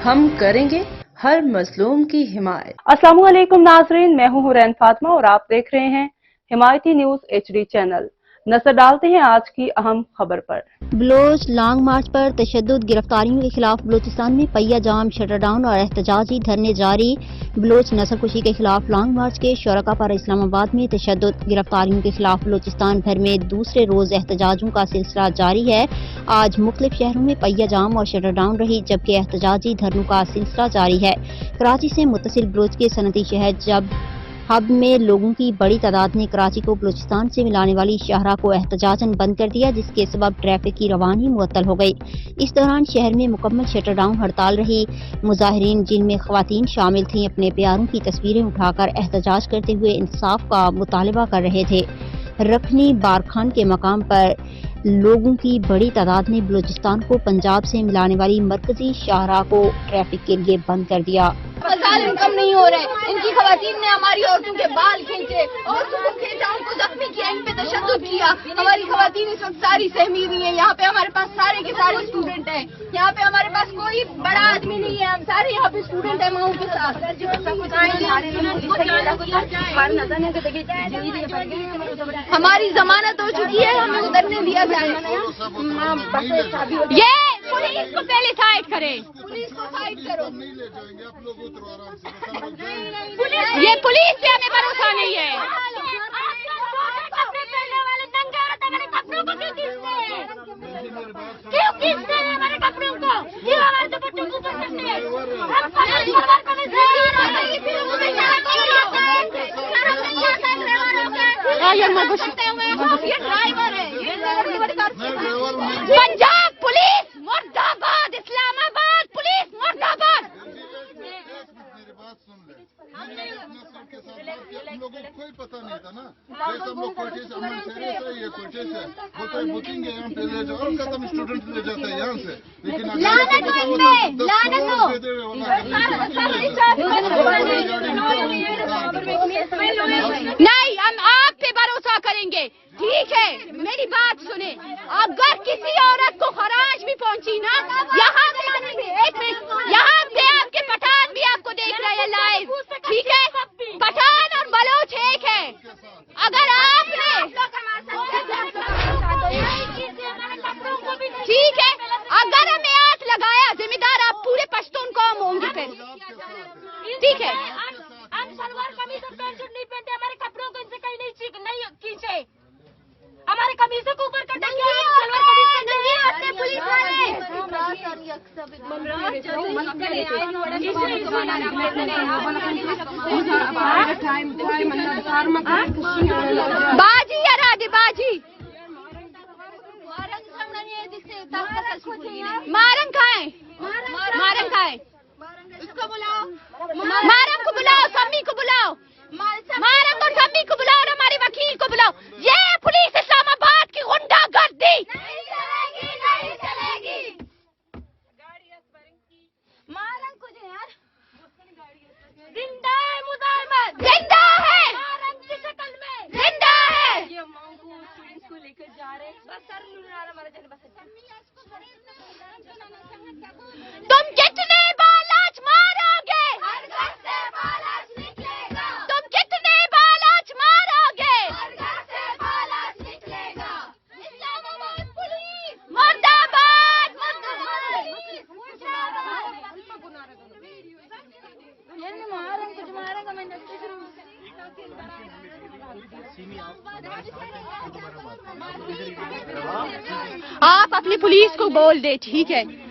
ہم کریں گے ہر مظلوم کی حمایت۔ السلام علیکم ناظرین، میں ہوں حورین فاطمہ اور آپ دیکھ رہے ہیں حمایتی نیوز HD چینل۔ نظر ڈالتے ہیں آج کی اہم خبر پر۔ بلوچ لانگ مارچ پر تشدد، گرفتاریوں کے خلاف بلوچستان میں پہیہ جام، شٹر ڈاؤن اور احتجاجی دھرنے جاری۔ بلوچ نسل کشی کے خلاف لانگ مارچ کے شرکاء پر اسلام آباد میں تشدد، گرفتاریوں کے خلاف بلوچستان بھر میں دوسرے روز احتجاجوں کا سلسلہ جاری ہے۔ آج مختلف شہروں میں پہیہ جام اور شٹر ڈاؤن رہی، جبکہ احتجاجی دھرنوں کا سلسلہ جاری ہے۔ کراچی سے متصل بلوچ کے صنعتی شہر جب ہب میں لوگوں کی بڑی تعداد نے کراچی کو بلوچستان سے ملانے والی شاہراہ کو احتجاجاً بند کر دیا، جس کے سبب ٹریفک کی روانی معطل ہو گئی۔ اس دوران شہر میں مکمل شٹر ڈاؤن ہڑتال رہی۔ مظاہرین، جن میں خواتین شامل تھیں، اپنے پیاروں کی تصویریں اٹھا کر احتجاج کرتے ہوئے انصاف کا مطالبہ کر رہے تھے۔ رکھنی بارکھان کے مقام پر لوگوں کی بڑی تعداد نے بلوچستان کو پنجاب سے ملانے والی مرکزی شاہراہ کو ٹریفک کے لیے بند کر دیا۔ مظالم کم نہیں ہو رہے، ان کی خواتین نے ہماری عورتوں کے بال کھینچے، عورتوں کو کھینچا، ان کو زخمی کیا، ان پہ تشدد کیا۔ ہماری خواتین اس وقت ساری سہمی ہوئی ہیں۔ یہاں پہ ہمارے پاس سارے کے سارے اسٹوڈنٹ ہیں، یہاں پہ ہمارے پاس کوئی بڑا آدمی نہیں ہے، ہم سارے یہاں پہ اسٹوڈنٹ ہیں ماؤں کے ساتھ۔ ہماری ضمانت ہو چکی ہے، ہمیں اترنے دیا جائے۔ یہ پولیس کو پہلے سائڈ کرے، پولیس کو سائڈ کرو۔ یہ پولیس پہ ہمیں بھروسہ نہیں ہے۔ کیوں کھینچتے ہیں ہمارے کپڑوں کو؟ کیوں ہمارے دوپٹوں کو پکڑتے ہیں؟ پنجاب پولیس مرد آباد، اسلام آباد پولیس مرد آباد۔ ہم لوگوں کو کوئی پتہ نہیں تھا نا، جیسے ہم لوگ کوٹے سے امن شہری سے، یہ کوٹے سے وہ تو بکنگ ہے، یہاں پہ لے جاؤ اور ختم اسٹوڈنٹ لے جاتا ہے یہاں سے، لیکن نہیں، ہم آپ پہ بھروسہ کریں گے، ٹھیک ہے؟ میری بات سنیں، اگر کسی عورت کو خراج بھی پہنچی نا، یہاں ایک منٹ، یہاں پہ آپ کے پٹھان بھی آپ کو دیکھ رہے ہیں لائیو، ٹھیک ہے؟ پٹھان اور بلوچ ایک ہے۔ اگر آپ نے ٹھیک ہے، اگر ہمیں ہاتھ لگایا، ذمہ دار آپ پورے پشتون قوم ہوں گے پھر، ٹھیک ہے؟ ہم شلوار قمیض اور پینٹ شرٹ نہیں پہنتے، ہمارے کپڑوں کو ان سے کہیں نہیں کھینچے، ہمارے قمیضوں کو اوپر کر دیں گے، شلوار قمیض پہن دیں گے پولیس والے۔ باجی ارادے باجی مارنگ کھائیں، مارنگ کھائیں، اس کو بلاؤ، مارنگ کو بلاؤ، سمی کو بلاؤ، مارنگ اور سمی کو بلاؤ اور ہمارے وکیل کو بلاؤ۔ یہ پولیس اسلام آباد کی غنڈہ گردی نہیں چلے گی۔ مارنگ کو جو یار زندہ ہے، مزاحمت زندہ ہے، مارنگ کی شکل میں زندہ ہے۔ یہ مانگو اسٹوڈنٹس کو لے کر جا رہے ہیں، بس سر لڑا مارا جانے بس۔ تم کتنے بالاچ مارو گے؟ ہر گھر سے بالاچ نکلے گا۔ تم کتنے بالاچ مارو گے؟ ہر گھر سے بالاچ نکلے گا۔ اسلام آباد پولیس مرد آباد، مرد آباد۔ آپ اپنی پولیس کو بول دیں، ٹھیک ہے؟